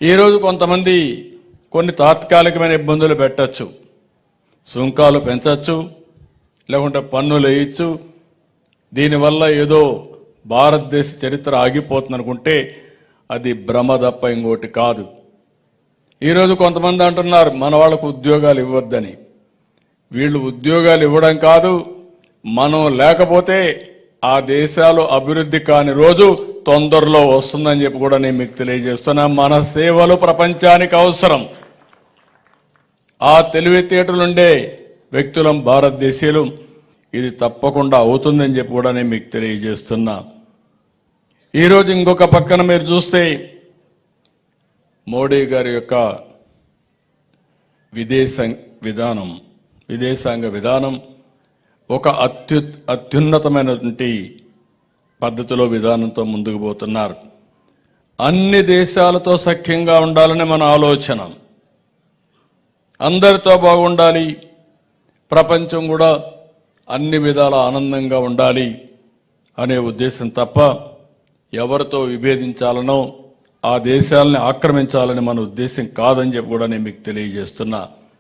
ఈరోజు కొంతమంది కొన్ని తాత్కాలికమైన ఇబ్బందులు పెట్టచ్చు, సుంకాలు పెంచచ్చు, లేకుంటే పన్నులు వేయచ్చు. దీనివల్ల ఏదో భారతదేశ చరిత్ర ఆగిపోతుంది అనుకుంటే అది భ్రమ తప్ప ఇంకోటి కాదు. ఈరోజు కొంతమంది అంటున్నారు మన వాళ్ళకు ఉద్యోగాలు ఇవ్వద్దని. వీళ్ళు ఉద్యోగాలు ఇవ్వడం కాదు, మనం లేకపోతే ఆ దేశాలు అభివృద్ధి కాని రోజు తొందరలో వస్తుందని చెప్పి కూడా నేను మీకు తెలియజేస్తున్నా. మన సేవలు ప్రపంచానికి అవసరం. ఆ తెలివితేటలుండే వ్యక్తులం భారతదేశీయులు. ఇది తప్పకుండా అవుతుందని చెప్పి కూడా నేను మీకు తెలియజేస్తున్నా. ఈరోజు ఇంకొక పక్కన మీరు చూస్తే మోడీ గారి యొక్క విదేశాంగ విధానం ఒక అత్యున్నతమైనటువంటి పద్ధతిలో విధానంతో ముందుకు పోతున్నారు. అన్ని దేశాలతో సఖ్యంగా ఉండాలని మన ఆలోచన. అందరితో బాగుండాలి, ప్రపంచం కూడా అన్ని విధాల ఆనందంగా ఉండాలి అనే ఉద్దేశం తప్ప ఎవరితో విభేదించాలనో ఆ దేశాలని ఆక్రమించాలని మన ఉద్దేశం కాదని చెప్పి కూడా నేను మీకు తెలియజేస్తున్నా.